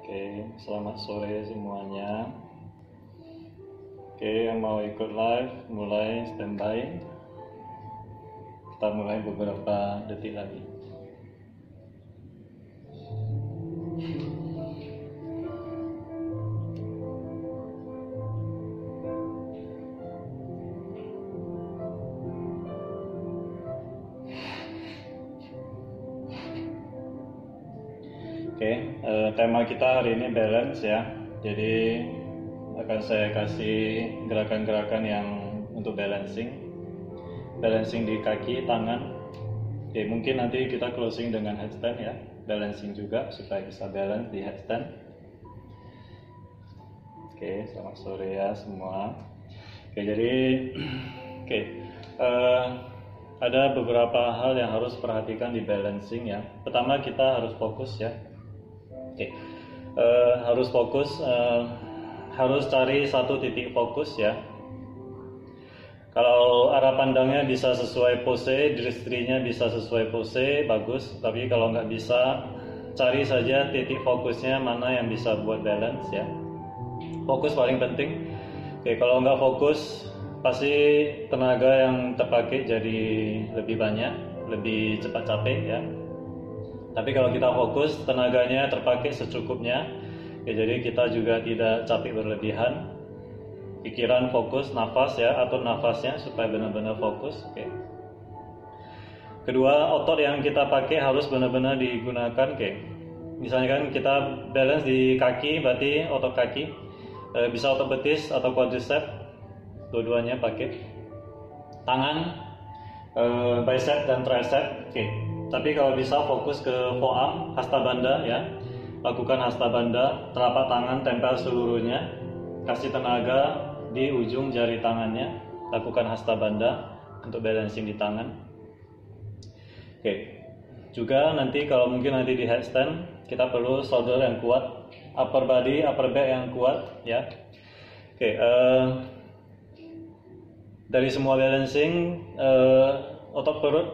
Oke, selamat sore semuanya. Oke, yang mau ikut live, mulai standby. Kita mulai beberapa detik lagi. Oke, tema kita hari ini balance ya. Jadi akan saya kasih gerakan-gerakan yang untuk balancing di kaki, tangan. Oke, mungkin nanti kita closing dengan headstand ya, balancing juga supaya bisa balance di headstand. Oke, selamat sore ya semua. Oke, jadi ada beberapa hal yang harus perhatikan di balancing ya. Pertama, kita harus fokus ya. Harus fokus, harus cari satu titik fokus ya. Kalau arah pandangnya bisa sesuai pose, dirinya bisa sesuai pose, bagus. Tapi kalau nggak bisa, cari saja titik fokusnya mana yang bisa buat balance ya. Fokus paling penting. Kalau nggak fokus, pasti tenaga yang terpakai jadi lebih banyak, lebih cepat capek ya. Tapi kalau kita fokus, tenaganya terpakai secukupnya, jadi kita juga tidak capek berlebihan. Pikiran fokus, nafas ya, atur nafasnya supaya benar-benar fokus. Kedua, otot yang kita pakai harus benar-benar digunakan. Misalnya kan kita balance di kaki, berarti otot kaki, bisa otot betis atau quadricep, dua-duanya pakai. Tangan, bicep dan tricep. Tapi kalau bisa fokus ke forearm, hasta banda ya. Lakukan hasta banda, telapak tangan tempel seluruhnya. Kasih tenaga di ujung jari tangannya. Lakukan hasta banda untuk balancing di tangan. Juga nanti kalau mungkin nanti di headstand kita perlu shoulder yang kuat, upper body, upper back yang kuat ya. Dari semua balancing, otot perut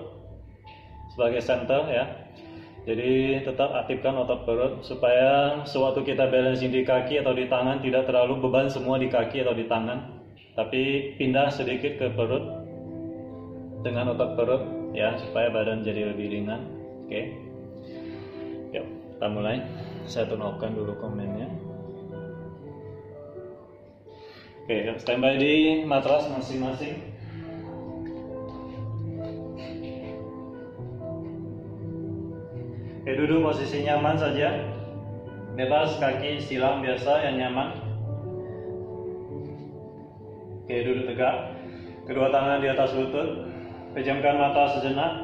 sebagai center ya. Jadi tetap aktifkan otot perut supaya sewaktu kita balancing di kaki atau di tangan tidak terlalu beban semua di kaki atau di tangan, tapi pindah sedikit ke perut dengan otot perut ya, supaya badan jadi lebih ringan. Yuk, kita mulai. Saya tunjukkan dulu komennya. Standby di matras masing-masing. Duduk posisi nyaman saja, bebas, kaki silang biasa yang nyaman. Duduk tegak, kedua tangan di atas lutut, pejamkan mata sejenak.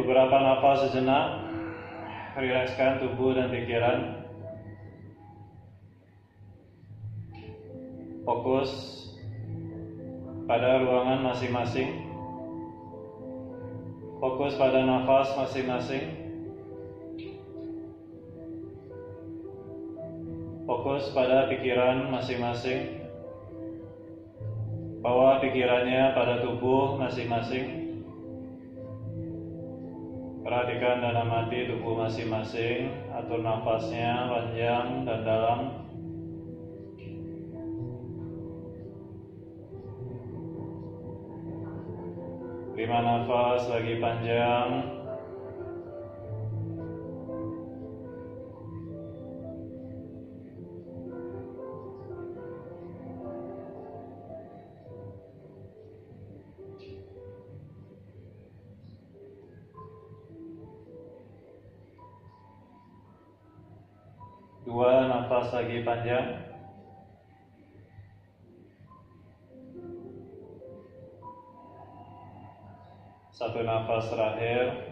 Beberapa nafas sejenak, rilekskan tubuh dan pikiran. Fokus pada ruangan masing-masing. Fokus pada nafas masing-masing. Fokus pada pikiran masing-masing. Bawa pikirannya pada tubuh masing-masing. Perhatikan dan amati tubuh masing-masing. Atur nafasnya panjang dan dalam. Terima nafas lagi panjang. Dua nafas lagi panjang. Satu nafas terakhir.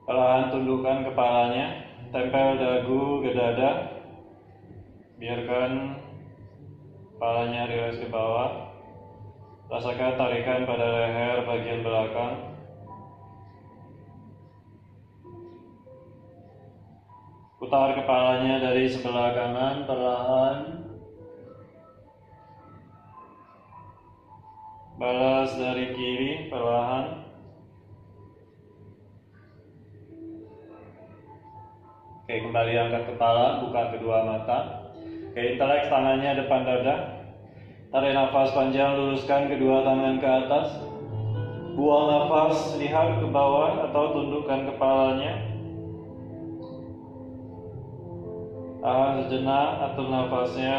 Perlahan tundukkan kepalanya, tempel dagu ke dada. Biarkan kepalanya rileks ke bawah. Rasakan tarikan pada leher bagian belakang. Putar kepalanya dari sebelah kanan perlahan. Balas dari kiri perlahan. Oke, kembali angkat kepala, buka kedua mata. Oke, inteleks tangannya depan dada. Tarik nafas panjang, luruskan kedua tangan ke atas. Buang nafas, lihat ke bawah atau tundukkan kepalanya. Tahan sejenak, atur nafasnya.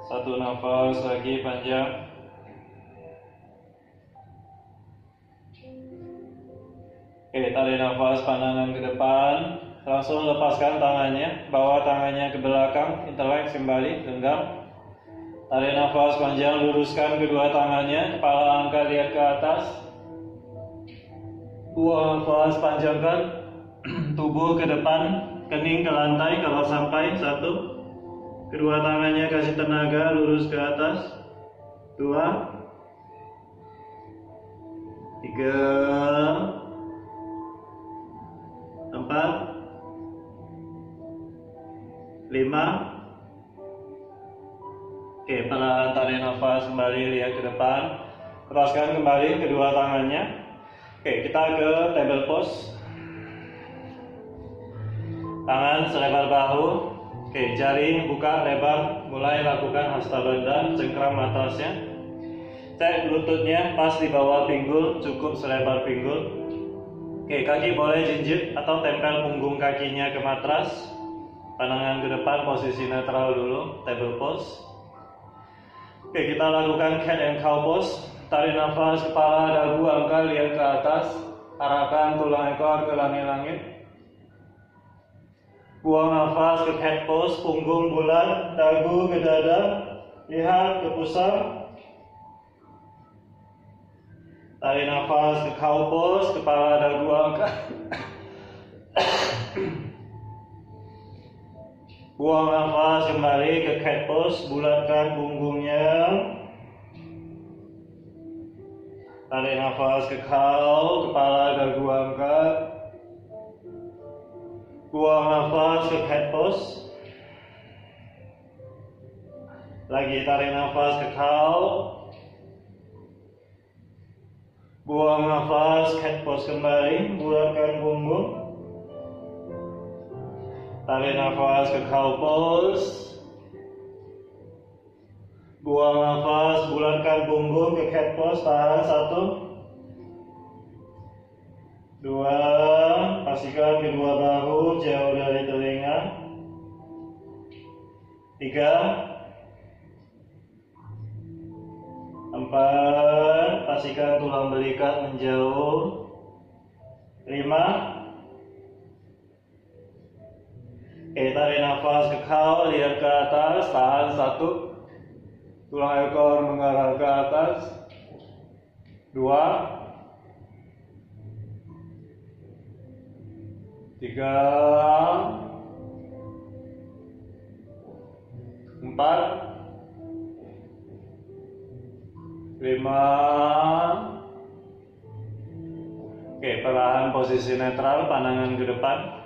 Satu nafas lagi panjang. Oke, tarik nafas, pandangan ke depan. Langsung lepaskan tangannya, bawa tangannya ke belakang, inteleks kembali, genggam. Tarik nafas panjang, luruskan kedua tangannya, kepala angkat lihat ke atas. Buang nafas, panjangkan tubuh ke depan, kening ke lantai kalau sampai. Satu, kedua tangannya kasih tenaga, lurus ke atas. Dua, tiga, empat, lima. Oke, perlahan tarik nafas kembali, lihat ke depan. Lepaskan kembali kedua tangannya. Oke, kita ke table pose. Tangan selebar bahu. Oke, jari buka lebar. Mulai lakukan hasthabandha, cengkram atasnya. Cek lututnya pas di bawah pinggul, cukup selebar pinggul. Oke, kaki boleh jinjit atau tempel punggung kakinya ke matras. Pandangan ke depan, posisi netral dulu, table pose. Oke, kita lakukan cat and cow pose. Tarik nafas, kepala dagu angkat lihat ke atas. Arahkan tulang ekor ke langit-langit. Buang nafas ke cat pose, punggung bulat, dagu ke dada. Lihat ke pusat. Tarik nafas ke cow pose, kepala dagu angkat. Buang nafas kembali ke cat pose, bulatkan punggungnya. Tarik nafas ke cow, kepala dagu angkat. Buang nafas ke cat pose. Lagi tarik nafas ke cow. Buang nafas, cat pose kembali, bulatkan punggung. Tarik nafas ke cow pose. Buang nafas, bulatkan punggung ke cat pose, tahan. Satu, dua, pastikan kedua bahu jauh dari telinga. Tiga, empat, pastikan tulang belikat menjauh. Lima. Oke, tarik nafas ke cow, lihat ke atas, tahan. Satu, tulang ekor mengarah ke atas. Dua, tiga, empat, lima. Oke, perlahan posisi netral, pandangan ke depan.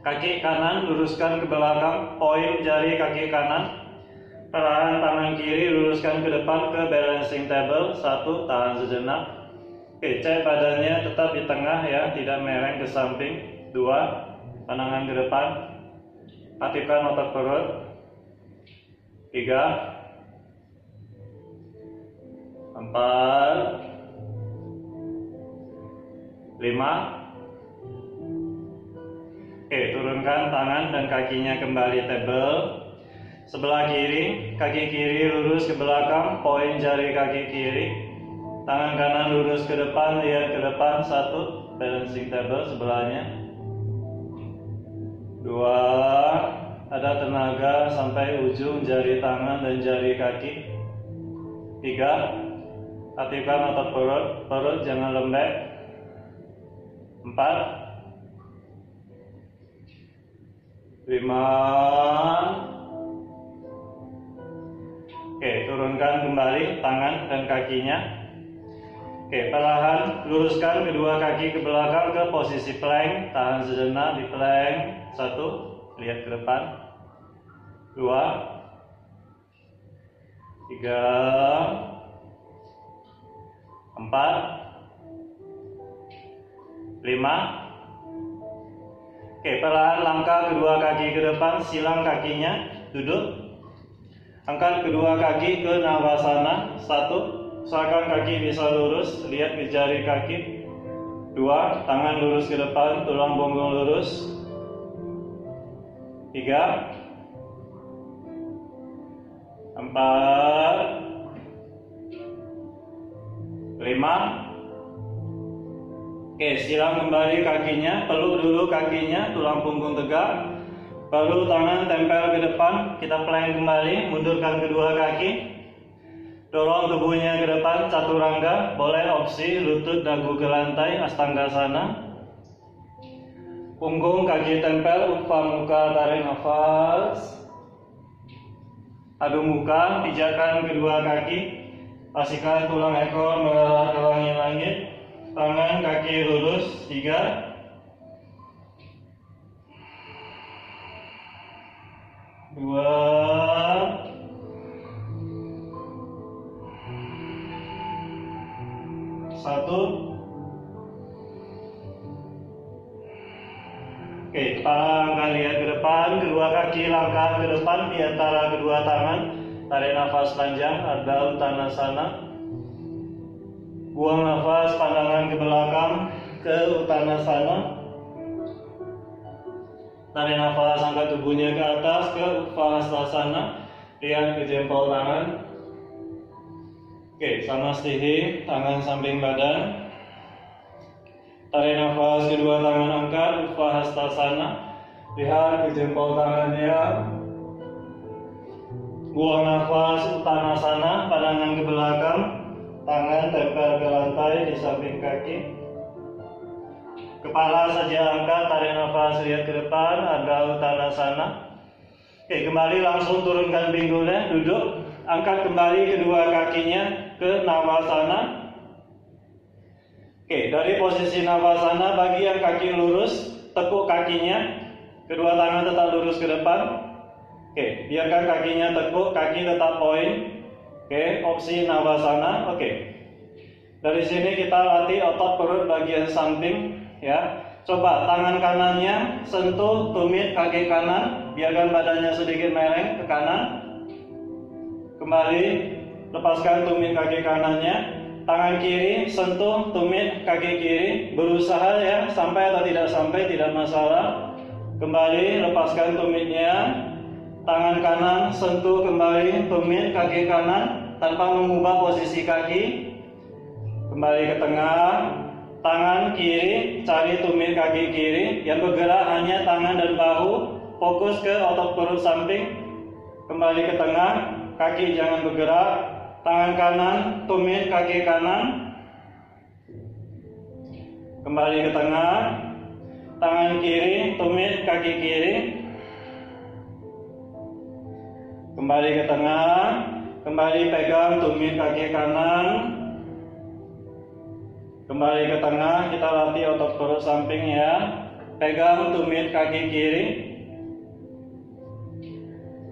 Kaki kanan luruskan ke belakang, poin jari kaki kanan. Perlahan tangan kiri luruskan ke depan ke balancing table. Satu, tahan sejenak. Oke, cek badannya tetap di tengah ya, tidak mereng ke samping. Dua, pandangan ke depan. Aktifkan otot perut. Tiga, empat, lima. Oke, turunkan tangan dan kakinya kembali table. Sebelah kiri, kaki kiri lurus ke belakang, poin jari kaki kiri. Tangan kanan lurus ke depan, lihat ke depan. Satu, balancing table sebelahnya. Dua, ada tenaga sampai ujung jari tangan dan jari kaki. Tiga, aktifkan otot perut jangan lembek. Empat, lima. Oke, turunkan kembali tangan dan kakinya. Oke, perlahan luruskan kedua kaki ke belakang ke posisi plank. Tahan sejenak di plank. Satu, lihat ke depan. Dua, tiga, empat, 5. Oke, perlahan langkah kedua kaki ke depan, silang kakinya, duduk. Angkat kedua kaki ke Navasana. 1. Usahakan kaki bisa lurus, lihat ke jari kaki. 2. Tangan lurus ke depan, tulang punggung lurus. 3. 4. 5. Oke, silang kembali kakinya, peluk dulu kakinya, tulang punggung tegak. Baru tangan tempel ke depan, kita plank kembali, mundurkan kedua kaki. Dorong tubuhnya ke depan, chaturanga, boleh opsi lutut dagu ke lantai, astanggasana. Punggung kaki tempel, upah muka, tarik nafas. Adu muka, pijakan kedua kaki, pastikan tulang ekor mengarah ke langit-langit. Tangan kaki lurus. 3. 2. 1. Oke, kepala angkat lihat ke depan, kedua kaki langkah ke depan di antara kedua tangan. Tarik nafas panjang, Ardha Uttanasana. Buang nafas, pandangan ke belakang, ke Uttanasana. Tarik nafas, angkat tubuhnya ke atas, ke Uttanasana. Lihat ke jempol tangan. Oke, Samastihi, tangan samping badan. Tarik nafas, kedua tangan angkat, Uttanasana. Lihat ke jempol tangannya. Buang nafas, Uttanasana, pandangan ke belakang. Tangan tempel ke lantai di samping kaki. Kepala saja angkat, tarik nafas, lihat ke depan, Ardha Uttanasana. Oke, kembali langsung turunkan pinggulnya, duduk. Angkat kembali kedua kakinya ke Navasana. Oke, dari posisi Navasana, bagi yang kaki lurus, tekuk kakinya. Kedua tangan tetap lurus ke depan. Oke, biarkan kakinya tekuk, kaki tetap poin. Oke, opsi Navasana. Oke. Dari sini kita latih otot perut bagian samping, ya. Coba tangan kanannya sentuh tumit kaki kanan, biarkan badannya sedikit meleng ke kanan. Kembali lepaskan tumit kaki kanannya. Tangan kiri sentuh tumit kaki kiri, berusaha ya, sampai atau tidak sampai tidak masalah. Kembali lepaskan tumitnya. Tangan kanan sentuh kembali tumit kaki kanan tanpa mengubah posisi kaki. Kembali ke tengah. Tangan kiri cari tumit kaki kiri. Yang bergerak hanya tangan dan bahu. Fokus ke otot perut samping. Kembali ke tengah. Kaki jangan bergerak. Tangan kanan tumit kaki kanan. Kembali ke tengah. Tangan kiri tumit kaki kiri. Kembali ke tengah, kembali pegang tumit kaki kanan. Kembali ke tengah, kita latih otot perut samping ya. Pegang tumit kaki kiri.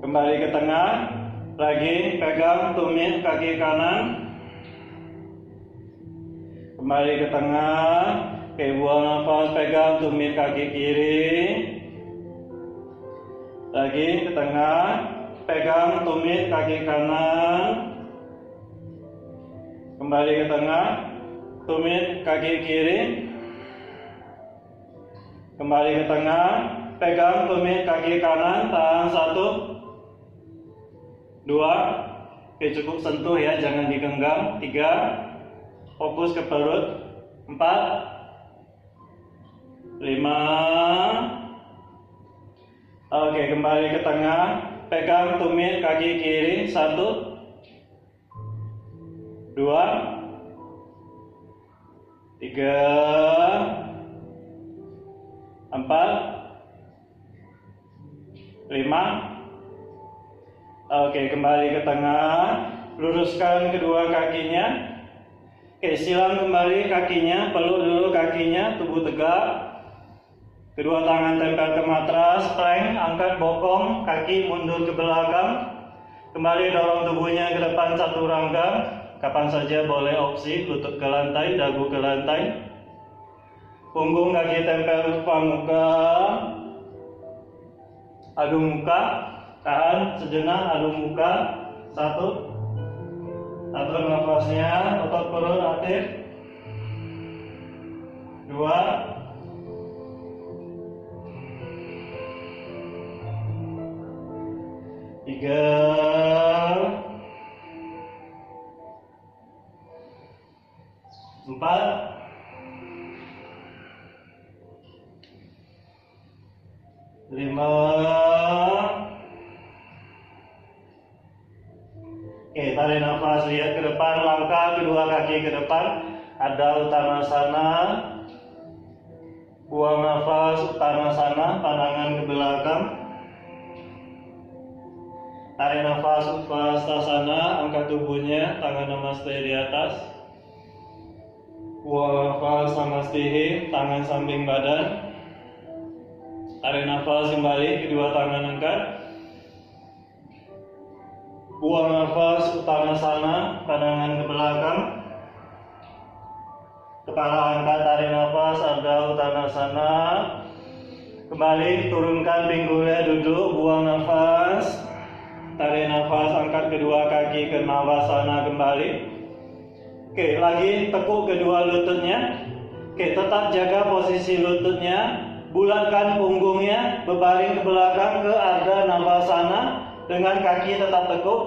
Kembali ke tengah, lagi pegang tumit kaki kanan. Kembali ke tengah, oke, buang nafas, pegang tumit kaki kiri. Lagi ke tengah. Pegang tumit kaki kanan. Kembali ke tengah. Tumit kaki kiri. Kembali ke tengah. Pegang tumit kaki kanan. Tahan 1, 2. Oke, cukup sentuh ya, jangan digenggam. 3. Fokus ke perut. 4, 5. Oke, kembali ke tengah. Pegang tumit kaki kiri. 1, 2, 3, 4, 5. Oke, kembali ke tengah. Luruskan kedua kakinya. Oke, silang kembali kakinya. Peluk dulu kakinya, tubuh tegak. Kedua tangan tempel ke matras, plank, angkat bokong, kaki mundur ke belakang. Kembali dorong tubuhnya ke depan, chaturanga. Kapan saja boleh opsi, lutut ke lantai, dagu ke lantai. Punggung kaki tempel depan muka. Adu muka. Tahan sejenak, adu muka. 1. Atur nafasnya, otot perut aktif. 2. 3. 4. 5. Oke, tarik nafas, lihat ke depan, langkah kedua kaki ke depan, ada Uttanasana. Buang nafas, Uttanasana, pandangan ke belakang. Tarik nafas, Uttanasana, angkat tubuhnya, tangan namaste di atas. Buang nafas, Namaste, tangan samping badan. Tarik nafas kembali, kedua tangan angkat. Buang nafas, Uttanasana, pandangan ke belakang. Kepala angkat, tarik nafas, ada Uttanasana. Kembali, turunkan pinggulnya, duduk, buang nafas. Tarik nafas, angkat kedua kaki ke Navasana kembali. Oke, lagi tekuk kedua lututnya. Oke, tetap jaga posisi lututnya. Bulatkan punggungnya, berbaring ke belakang ke Ardha Navasana. Dengan kaki tetap tekuk.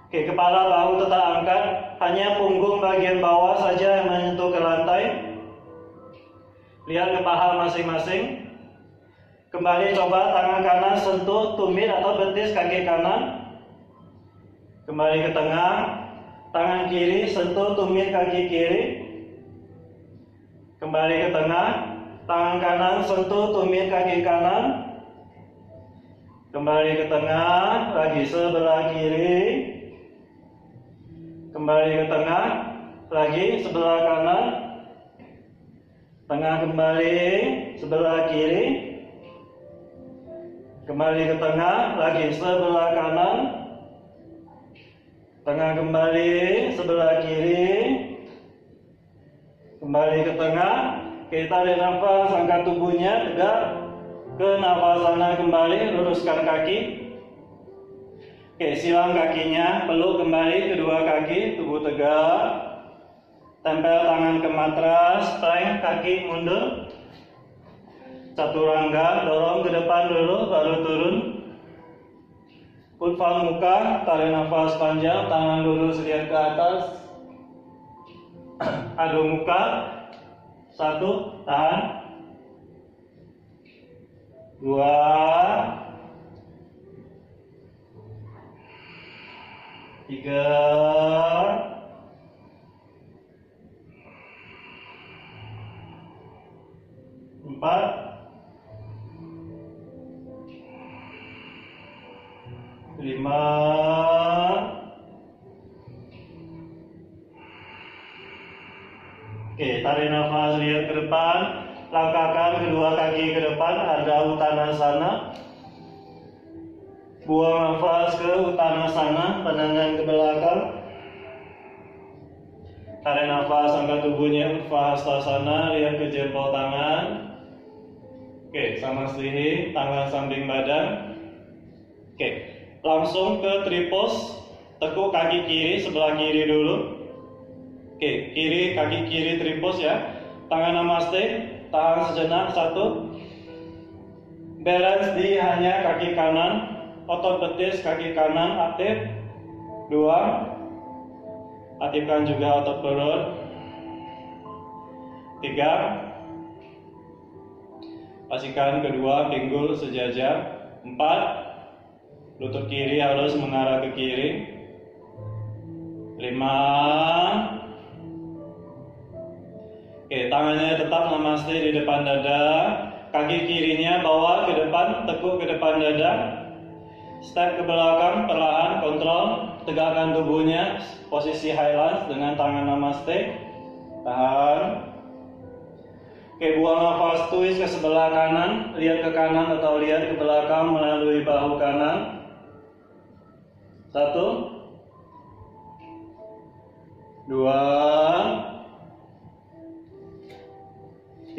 Oke, kepala bahu tetap angkat. Hanya punggung bagian bawah saja yang menyentuh ke lantai. Lihat ke paha masing-masing. Kembali coba tangan kanan sentuh tumit atau betis kaki kanan. Kembali ke tengah. Tangan kiri sentuh tumit kaki kiri. Kembali ke tengah. Tangan kanan sentuh tumit kaki kanan. Kembali ke tengah, lagi sebelah kiri. Kembali ke tengah, lagi sebelah kanan. Tengah kembali, sebelah kiri. Kembali ke tengah, lagi sebelah kanan. Tengah kembali, sebelah kiri. Kembali ke tengah. Kita tarik nafas, angkat tubuhnya tegak. Ke Navasana kembali, luruskan kaki. Oke, silang kakinya, peluk kembali kedua kaki, tubuh tegak. Tempel tangan ke matras, strength, kaki mundur. Chaturanga, dorong ke depan dulu, baru turun. Utva muka, tarik nafas panjang, tangan lurus lihat ke atas. Adu muka, 1, tahan. 2. 3. 4. 5. Oke, tarik nafas, lihat ke depan. Langkahkan kedua kaki ke depan, Ardha Uttanasana. Buang nafas ke Uttanasana, pandangan ke belakang. Tarik nafas, angkat tubuhnya, Utthasana, lihat ke jempol tangan. Oke, sama sini, tangan samping badan. Oke, langsung ke tripos. Tekuk kaki kiri, sebelah kiri dulu. Oke, kiri, kaki kiri tripos ya. Tangan namaste. Tahan sejenak, 1. Balance di hanya kaki kanan. Otot betis kaki kanan aktif. 2. Aktifkan juga otot perut. 3. Pastikan kedua pinggul sejajar. 4. Lutut kiri harus mengarah ke kiri. 5. Oke, tangannya tetap namaste di depan dada. Kaki kirinya bawa ke depan, tekuk ke depan dada. Step ke belakang, perlahan, kontrol. Tegakkan tubuhnya, posisi high lunge dengan tangan namaste. Tahan. Oke, buang nafas, twist ke sebelah kanan. Lihat ke kanan atau lihat ke belakang melalui bahu kanan. 1. 2.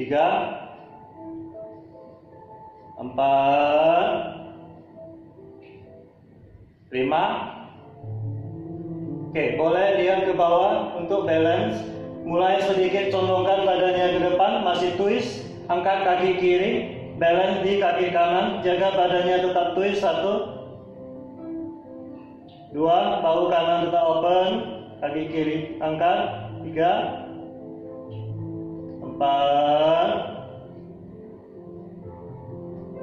3, 4, 5. Oke, boleh lihat ke bawah untuk balance. Mulai sedikit condongkan badannya ke depan, masih twist, angkat kaki kiri, balance di kaki kanan, jaga badannya tetap twist. 1, 2, bahu kanan tetap open, kaki kiri angkat. 3, 4,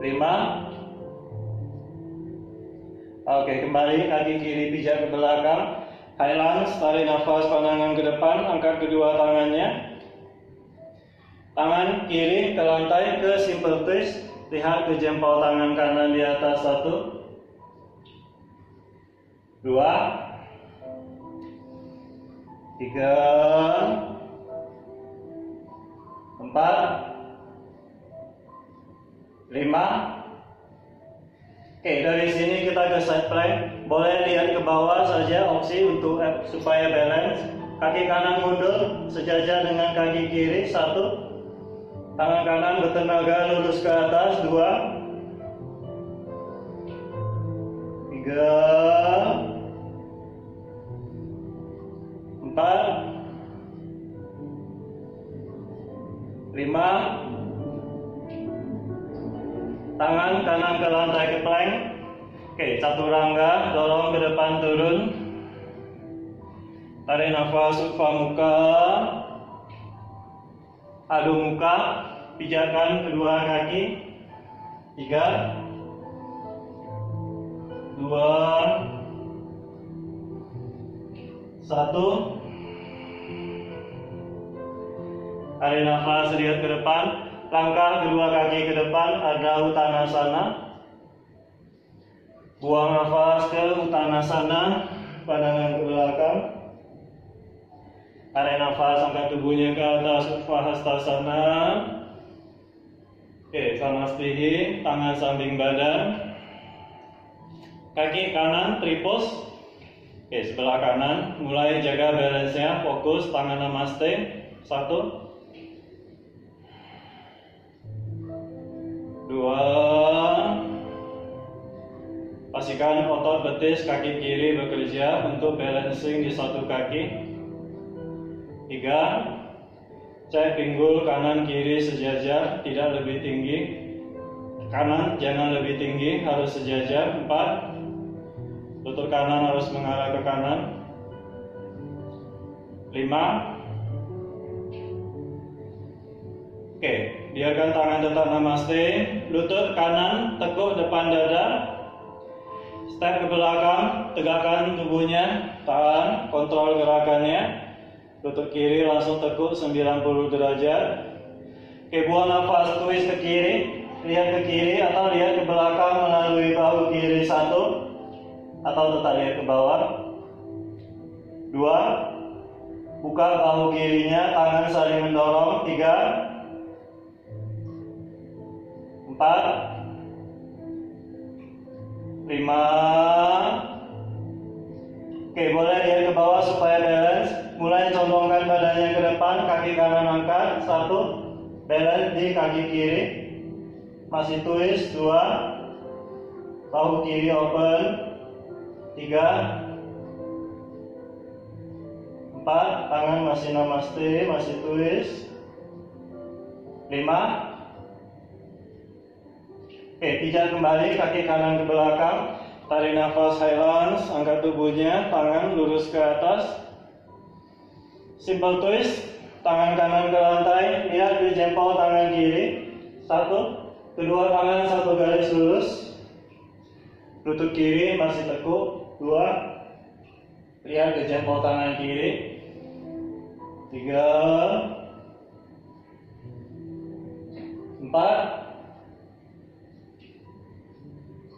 5. Oke, kembali kaki kiri pijak ke belakang. High lunge, tarik nafas, pandangan ke depan, angkat kedua tangannya. Tangan kiri ke lantai ke simple twist. Lihat ke jempol tangan kanan di atas. 1, 2, 3, 4, 5. Oke, dari sini kita ke side plank. Boleh lihat ke bawah saja opsi untuk supaya balance. Kaki kanan mundur sejajar dengan kaki kiri. 1, tangan kanan bertenaga lurus ke atas. 2, 3, 4, 5. Tangan kanan ke lantai ke plank. Oke, chaturanga, dorong ke depan turun. Tarik nafas utva muka. Adu muka, pijakan kedua kaki. 3, 2, 1. Tarik nafas, lihat ke depan. Langkah kedua kaki ke depan, ada uttanasana. Buang nafas ke uttanasana, pandangan ke belakang. Tarik nafas, angkat tubuhnya ke atas, Utva Hastasana. Oke, samastihi, tangan samping badan. Kaki kanan tripos. Oke, sebelah kanan. Mulai jaga balance-nya, fokus, tangan namaste. 1, 2. Pastikan otot betis kaki kiri bekerja untuk balancing di satu kaki. 3. Cek pinggul kanan kiri sejajar, tidak lebih tinggi. Kanan jangan lebih tinggi, harus sejajar. 4. Lutut kanan harus mengarah ke kanan. 5. Oke, biarkan tangan tetap namaste. Lutut kanan tekuk depan dada. Step ke belakang, tegakkan tubuhnya. Tahan, kontrol gerakannya. Lutut kiri langsung tekuk 90 derajat. Oke, buang nafas, twist ke kiri. Lihat ke kiri atau lihat ke belakang melalui bahu kiri. 1, atau tetap lihat ke bawah. 2. Buka bahu kirinya, tangan saling mendorong. 3, 4, 5. Oke, boleh lihat ke bawah supaya balance. Mulai condongkan badannya ke depan, kaki kanan angkat. 1, balance di kaki kiri. Masih twist. 2, bahu kiri open. 3, 4, tangan masih namaste, masih twist. 5. Oke, pijak kembali, kaki kanan ke belakang. Tarik nafas high lunge, angkat tubuhnya, tangan lurus ke atas. Simple twist, tangan kanan ke lantai, lihat di jempol tangan kiri. 1, kedua tangan satu garis lurus. Lutut kiri masih tekuk. 2, lihat di jempol tangan kiri. 3, 4,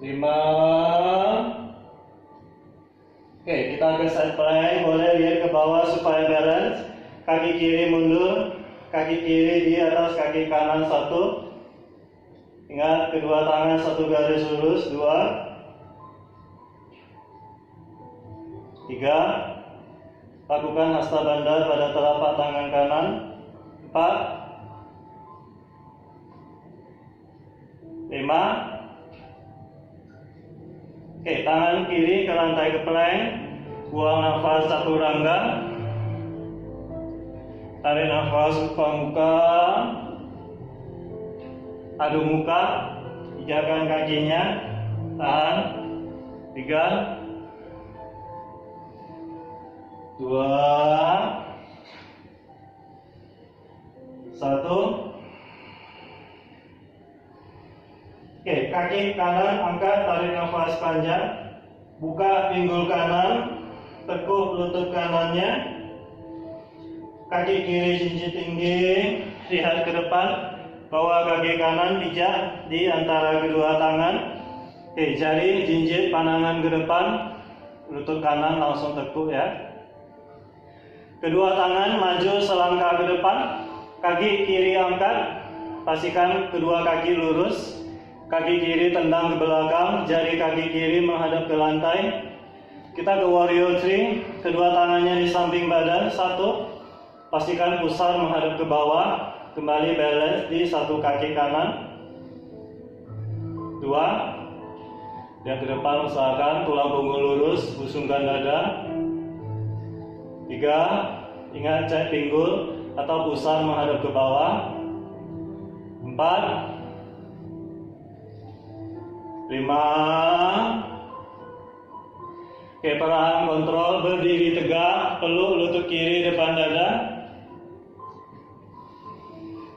5. Oke, kita ke side plank. Boleh lihat ke bawah supaya balance. Kaki kiri mundur, kaki kiri di atas kaki kanan. 1. Ingat, kedua tangan satu garis lurus. 2, 3. Lakukan hasta bandha pada telapak tangan kanan. 4, Oke, tangan kiri ke lantai geplang, buang nafas chaturanga, tarik nafas buka muka, adu muka, pijakan kakinya, tahan, 3, 2, 1. Oke, kaki kanan angkat, tarik nafas panjang, buka pinggul kanan, tekuk lutut kanannya, kaki kiri jinjit tinggi, lihat ke depan, bawa kaki kanan pijak di antara kedua tangan. Oke, jari jinjit pandangan ke depan, lutut kanan langsung tekuk ya. Kedua tangan maju selangkah ke depan, kaki kiri angkat, pastikan kedua kaki lurus. Kaki kiri tendang ke belakang, jari kaki kiri menghadap ke lantai. Kita ke Warrior 3, kedua tangannya di samping badan. 1, pastikan pusar menghadap ke bawah, kembali balance di satu kaki kanan. 2, lihat ke depan, usahakan tulang punggung lurus, busungkan dada. 3, ingat cek pinggul atau pusar menghadap ke bawah. 4, 5. Oke, perlahan kontrol, berdiri tegak, peluk lutut kiri depan dada.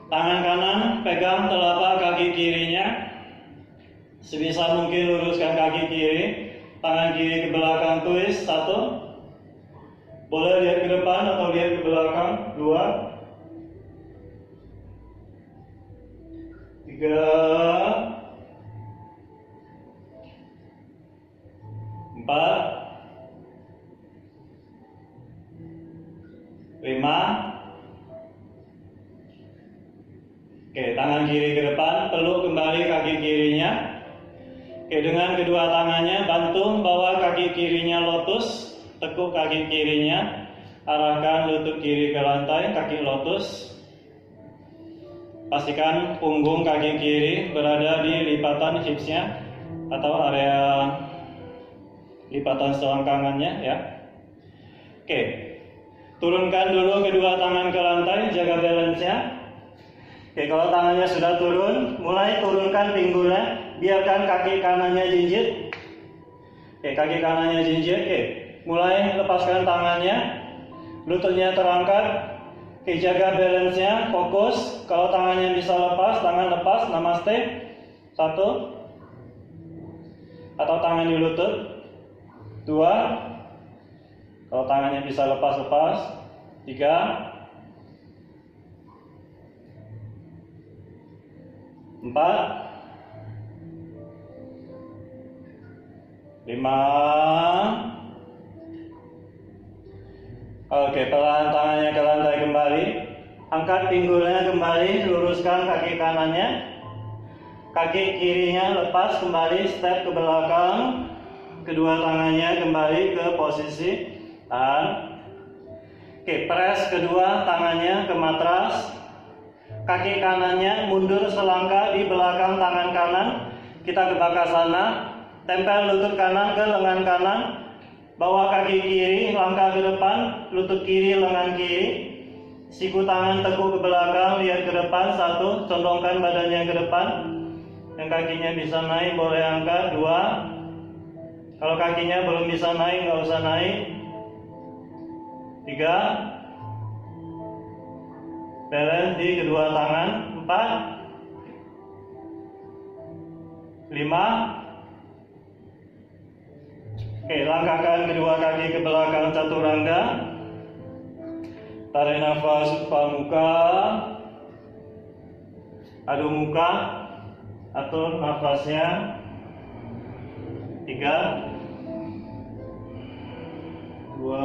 Tangan kanan pegang telapak kaki kirinya. Sebisa mungkin luruskan kaki kiri. Tangan kiri ke belakang, twist. 1. Boleh lihat ke depan atau lihat ke belakang. 2, 3, 4, 5. Oke, tangan kiri ke depan, peluk kembali kaki kirinya. Oke, dengan kedua tangannya bantu bawa kaki kirinya lotus, tekuk kaki kirinya, arahkan lutut kiri ke lantai, kaki lotus. Pastikan punggung kaki kiri berada di lipatan hipsnya atau area lipatan selangkangannya ya. Oke, turunkan dulu kedua tangan ke lantai, jaga balance-nya. Oke, kalau tangannya sudah turun, mulai turunkan pinggulnya, biarkan kaki kanannya jinjit. Oke, kaki kanannya jinjit. Oke, mulai lepaskan tangannya, lututnya terangkat. Oke, jaga balance-nya, fokus. Kalau tangannya bisa lepas, tangan lepas, namaste. 1, atau tangan di lutut. 2, kalau tangannya bisa lepas-lepas. 3, 4, 5. Oke, perlahan tangannya ke lantai kembali. Angkat pinggulnya kembali, luruskan kaki kanannya. Kaki kirinya lepas kembali, step ke belakang. Kedua tangannya kembali ke posisi tahan. Oke, press kedua tangannya ke matras. Kaki kanannya mundur selangkah di belakang tangan kanan. Kita ke bakasana. Tempel lutut kanan ke lengan kanan. Bawa kaki kiri, langkah ke depan. Lutut kiri, lengan kiri. Siku tangan tekuk ke belakang, lihat ke depan. 1, condongkan badannya ke depan. Yang kakinya bisa naik boleh angkat. 2, kalau kakinya belum bisa naik, nggak usah naik. 3, balance di kedua tangan. 4, 5. Oke, langkahkan kedua kaki ke belakang chaturanga. Tarik nafas buka muka, adu muka, atur nafasnya. 3, 2,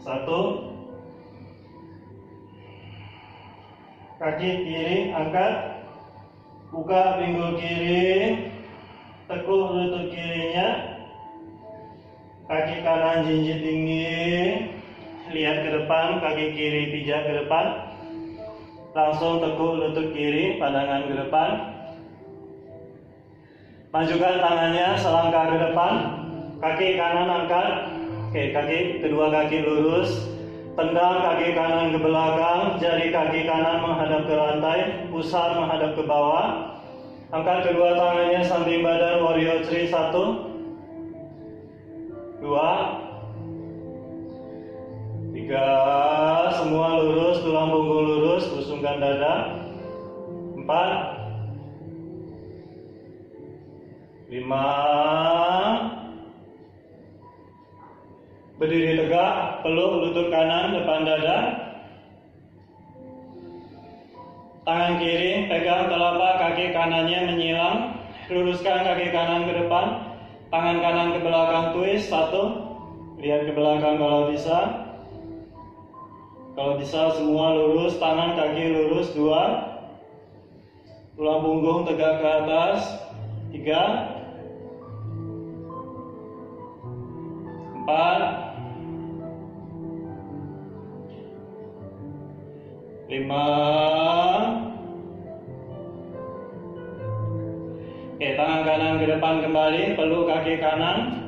1. Kaki kiri angkat, buka pinggul kiri, tekuk lutut kirinya, kaki kanan jinjit tinggi, lihat ke depan, kaki kiri pijak ke depan, langsung tekuk lutut kiri, pandangan ke depan. Majukan tangannya selangkah ke depan, kaki kanan angkat, kedua kaki lurus, tendang kaki kanan ke belakang, jari kaki kanan menghadap ke lantai, pusar menghadap ke bawah. Angkat kedua tangannya samping badan, warrior 3, 1, 2, 3, semua lurus, tulang punggung lurus, usungkan dada. 4, 5, berdiri tegak, peluk lutut kanan depan dada. Tangan kiri pegang telapak kaki kanannya menyilang, luruskan kaki kanan ke depan, tangan kanan ke belakang twist, 1, lihat ke belakang kalau bisa. Kalau bisa semua lurus, tangan kaki lurus, 2, tulang punggung tegak ke atas, 3, 4, 5. Tangan kanan ke depan kembali, peluk kaki kanan.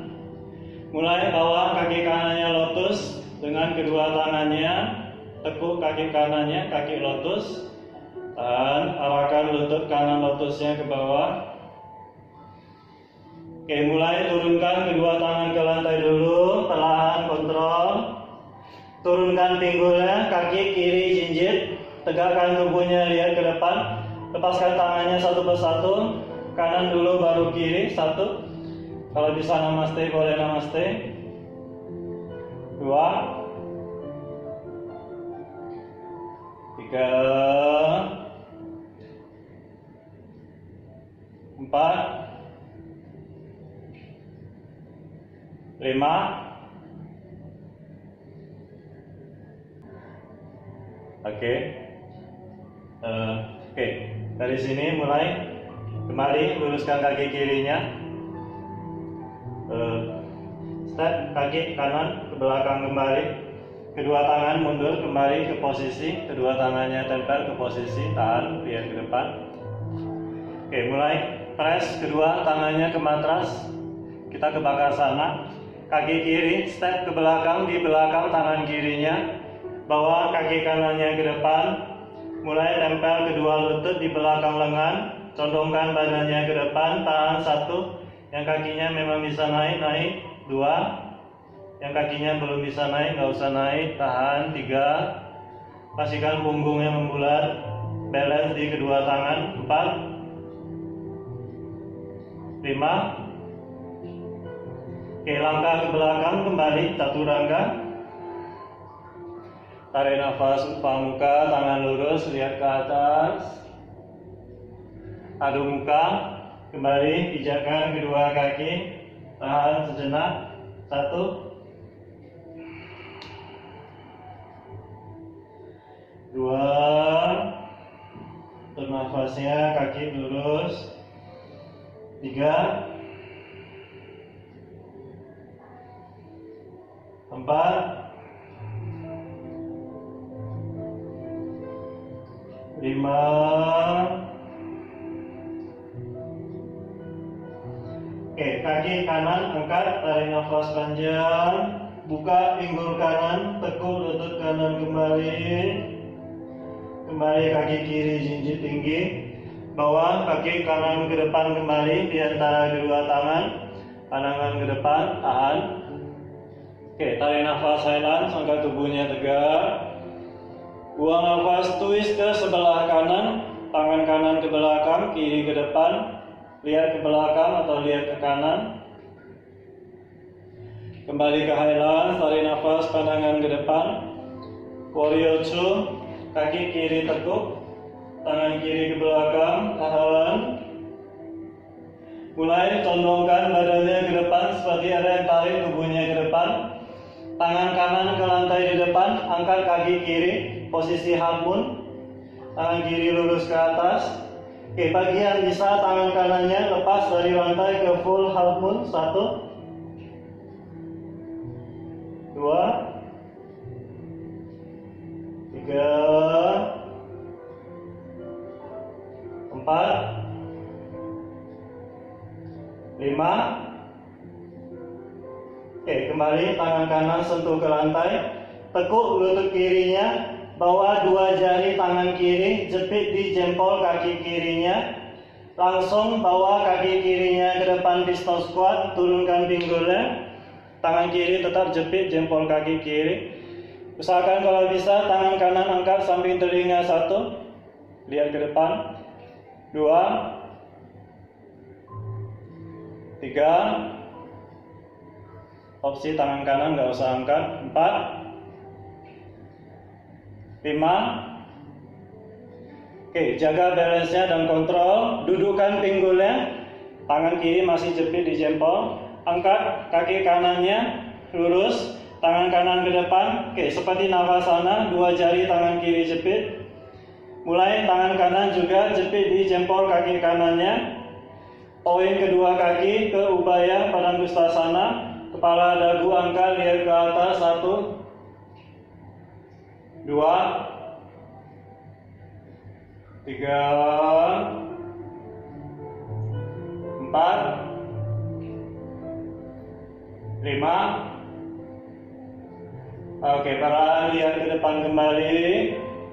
Mulai bawa kaki kanannya lotus dengan kedua tangannya, tekuk kaki kanannya, kaki lotus. Tahan, arahkan lutut kanan lotusnya ke bawah. Mulai turunkan kedua tangan ke lantai dulu, perlahan kontrol. Turunkan pinggulnya, kaki kiri jinjit, tegakkan tubuhnya, lihat ke depan. Lepaskan tangannya satu persatu, kanan dulu baru kiri, 1. Kalau bisa namaste boleh namaste. 2, 3, 4, 5. Oke. Dari sini mulai kembali luruskan kaki kirinya. Step kaki kanan ke belakang kembali. Kedua tangan mundur kembali ke posisi, kedua tangannya tempel ke posisi, tahan, lihat ke depan. Mulai press kedua tangannya ke matras. Kita ke bakasana. Kaki kiri step ke belakang, di belakang tangan kirinya. Bawa kaki kanannya ke depan, mulai tempel kedua lutut di belakang lengan, condongkan badannya ke depan, tahan 1, yang kakinya memang bisa naik, 2, yang kakinya belum bisa naik, nggak usah naik, tahan, 3, pastikan punggungnya membulat, balance di kedua tangan, 4, 5, langkah ke belakang kembali, chaturanga. Tarik nafas upah muka, tangan lurus, lihat ke atas. Adu muka, kembali pijakan kedua kaki, tahan sejenak, 1, 2, atur nafasnya, kaki lurus, 3, 4, 5. Kaki kanan angkat, tarik nafas panjang, buka pinggul kanan, tekuk lutut kanan kembali kaki kiri jinjit tinggi, bawa kaki kanan ke depan kembali di antara kedua tangan, pandangan ke depan, tahan. Tarik nafas silent, angkat tubuhnya tegak. Buang nafas, twist ke sebelah kanan, tangan kanan ke belakang, kiri ke depan, lihat ke belakang atau lihat ke kanan. Kembali ke Highland, tarik nafas, pandangan ke depan. Warrior 2, kaki kiri tekuk, tangan kiri ke belakang, tahan. Mulai condongkan badannya ke depan seperti ada yang tarik tubuhnya ke depan. Tangan kanan ke lantai di depan, angkat kaki kiri, posisi half moon, tangan kiri lurus ke atas. Bagi yang bisa tangan kanannya lepas dari lantai ke full half moon, 1, 2, 3, 4, 5, 5. Oke, kembali tangan kanan sentuh ke lantai. Tekuk lutut kirinya, bawa dua jari tangan kiri, jepit di jempol kaki kirinya. Langsung bawa kaki kirinya ke depan pistol squat, turunkan pinggulnya. Tangan kiri tetap jepit jempol kaki kiri. Usahakan kalau bisa tangan kanan angkat samping telinga 1. Lihat ke depan. 2, 3. Opsi tangan kanan nggak usah angkat. 4, 5. Oke, jaga balance-nya dan kontrol. Dudukkan pinggulnya. Tangan kiri masih jepit di jempol. Angkat kaki kanannya lurus. Tangan kanan ke depan. Oke, seperti navasana, dua jari tangan kiri jepit. Mulai tangan kanan juga jepit di jempol kaki kanannya. Poin kedua kaki ke Ubaya Padangusthasana. Kepala dagu angkat, lihat ke atas. 1, 2, 3, 4, 5, oke, perlahan lihat ke depan kembali.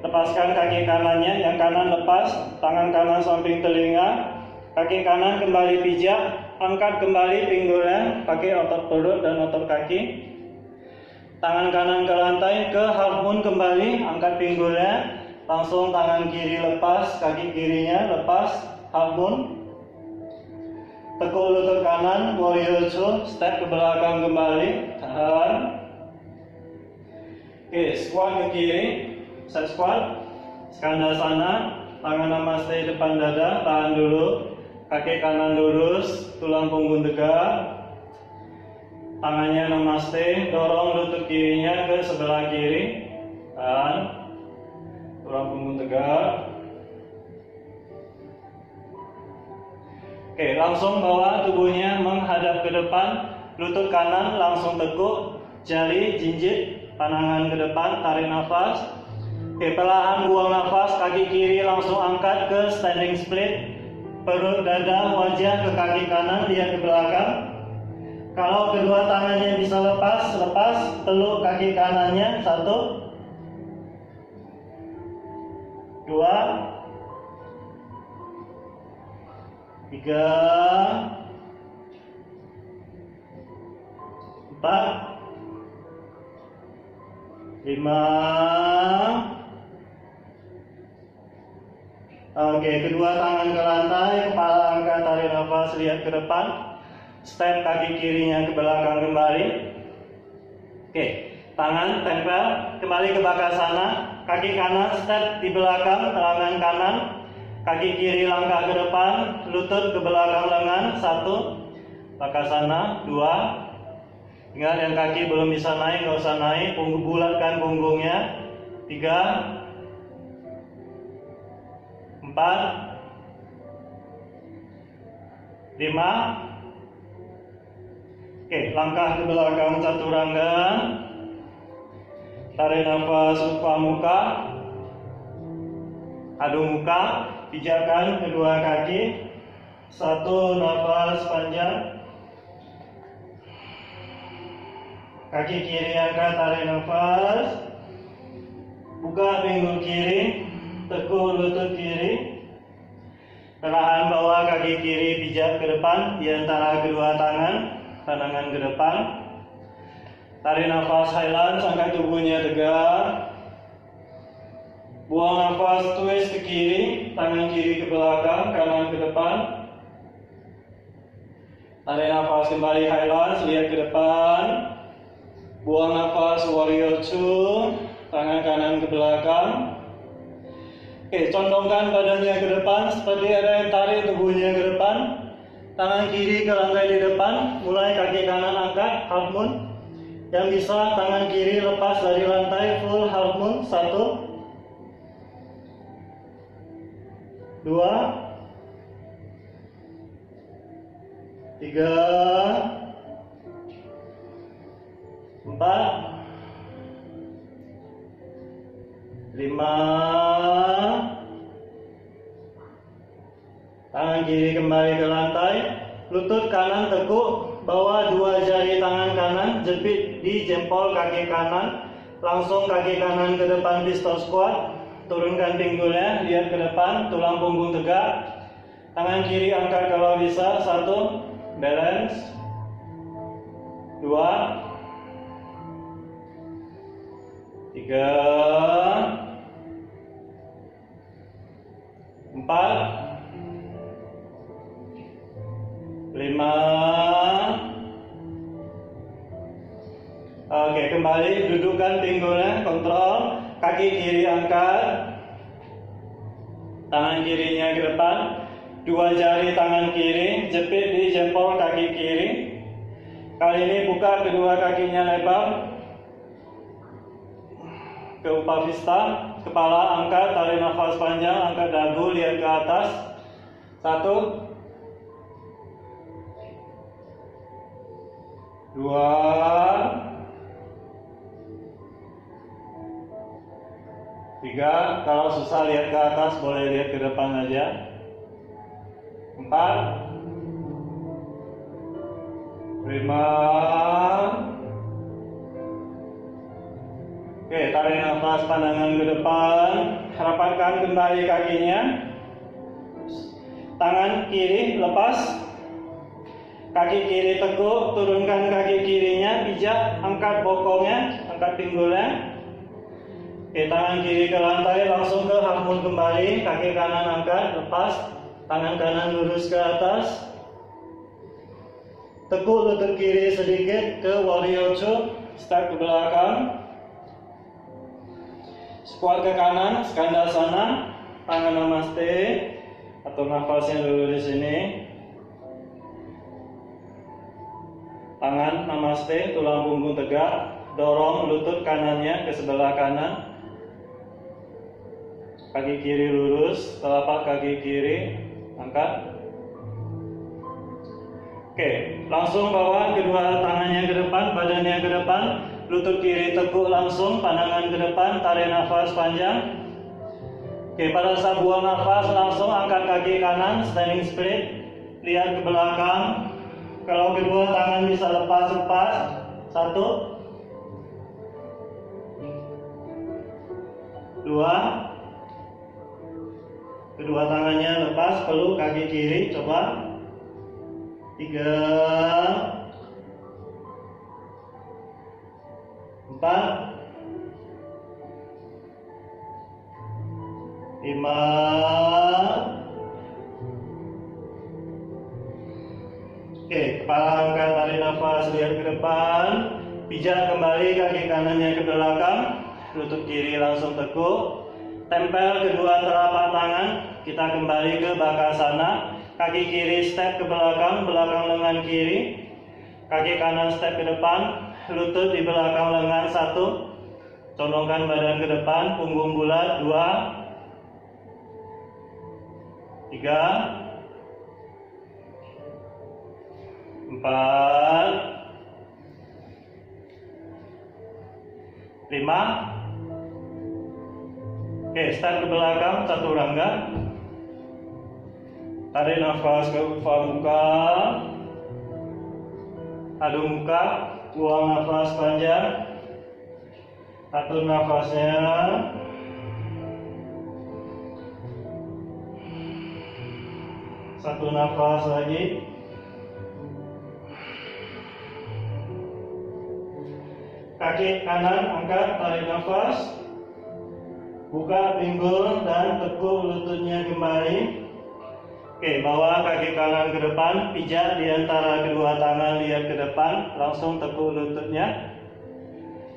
Lepaskan kaki kanannya, yang kanan lepas, tangan kanan samping telinga. Kaki kanan kembali pijak, angkat kembali pinggulnya, pakai otot perut dan otot kaki. Tangan kanan ke lantai, ke half moon kembali, angkat pinggulnya. Langsung tangan kiri lepas, kaki kirinya lepas, half moon. Tekuk lutut kanan, warrior 2, step ke belakang kembali, tahan. Oke, squat ke kiri, set squat, skandasana, tangan namaste depan dada, tahan dulu. Kaki kanan lurus, tulang punggung tegak. Tangannya namaste, dorong lutut kirinya ke sebelah kiri. Tahan. Tulang punggung tegak. Oke, langsung bawa tubuhnya menghadap ke depan. Lutut kanan langsung tekuk, jari jinjit, pandangan ke depan, tarik nafas. Oke, perlahan buang nafas, kaki kiri langsung angkat ke standing split. Perut, dada, wajah ke kaki kanan, lihat ke belakang. Kalau kedua tangannya bisa lepas, peluk kaki kanannya. 1, 2, 3, 4, 5. Oke, kedua tangan ke lantai, kepala angkat, tarik nafas, lihat ke depan. Step kaki kirinya ke belakang kembali. Oke, tangan tempel, kembali ke bakasana. Kaki kanan step di belakang, tangan kanan. Kaki kiri langkah ke depan, lutut ke belakang lengan. 1, bakasana. 2, ingat yang kaki belum bisa naik, nggak usah naik, bulatkan punggungnya. 3, 4, 5. Oke, langkah ke belakang chaturanga. Tarik nafas upah muka. Adu muka, pijakan kedua kaki. 1, nafas panjang. Kaki kiri angkat, tarik nafas. Buka pinggul kiri, tekuk lutut kiri. Perlahan bawa kaki kiri pijak ke depan di antara kedua tangan, pandangan ke depan. Tarik nafas highlands, angkat tubuhnya tegak. Buang nafas, twist ke kiri, tangan kiri ke belakang, kanan ke depan. Tarik nafas kembali highlands, lihat ke depan. Buang nafas warrior 2, tangan kanan ke belakang. Oke, condongkan badannya ke depan seperti ada yang tarik tubuhnya ke depan. Tangan kiri ke lantai di depan, mulai kaki kanan angkat, half moon. Yang bisa tangan kiri lepas dari lantai, full half moon. 1, 2, 3, 4, 5. Tangan kiri kembali ke lantai. lutut kanan tekuk, bawa dua jari tangan kanan, jepit di jempol kaki kanan, langsung kaki kanan ke depan pistol squat, turunkan pinggulnya, lihat ke depan, tulang punggung tegak, tangan kiri angkat kalau bisa, 1, balance, 2, 3, 4, 5. Oke, kembali dudukkan pinggulnya, kontrol, kaki kiri angkat, tangan kirinya ke depan, dua jari tangan kiri jepit di jempol kaki kiri. Kali ini buka kedua kakinya lebar ke upavista, kepala angkat, tarik nafas panjang, angkat dagu, lihat ke atas, 1, 2, 3, kalau susah lihat ke atas, boleh lihat ke depan aja. 4, 5. Oke, tarik nafas, pandangan ke depan, rapatkan kembali kakinya. Tangan kiri lepas, kaki kiri tekuk, turunkan kaki kirinya, pijak, angkat bokongnya, angkat pinggulnya. Oke, tangan kiri ke lantai, langsung ke half moon kembali, kaki kanan angkat, lepas, tangan kanan lurus ke atas, tekuk lutut kiri sedikit ke warrior two, step ke belakang, squat ke kanan, skandasana, tangan namaste, atur nafasnya dulu di sini, tangan namaste, tulang punggung tegak, dorong lutut kanannya ke sebelah kanan. Kaki kiri lurus, telapak kaki kiri angkat. Oke, langsung bawa kedua tangannya ke depan, badannya ke depan, lutut kiri tekuk langsung, pandangan ke depan, tarik nafas panjang. Oke, pada saat buang nafas langsung angkat kaki kanan, standing split, lihat ke belakang. Kalau kedua tangan bisa lepas, 1, 2. Kedua tangannya lepas, peluk kaki kiri, coba. 3, 4, 5. Oke, kepala angkat, tarik nafas, lihat ke depan, pijak kembali kaki kanannya ke belakang, lutut kiri langsung tekuk, tempel kedua telapak tangan, kita kembali ke bakasana, kaki kiri step ke belakang, belakang lengan kiri, kaki kanan step ke depan, lutut di belakang lengan, 1, condongkan badan ke depan, punggung bulat, 2, 3, 4, 5. Oke, step ke belakang, chaturanga. Tarik nafas ke upa muka, adu muka, buang nafas panjang, atur nafasnya. Satu nafas lagi. Kaki kanan angkat, tarik nafas, buka pinggul dan tekuk lututnya kembali. Oke, bawa kaki kanan ke depan, pijak di antara kedua tangan, lihat ke depan, langsung tekuk lututnya.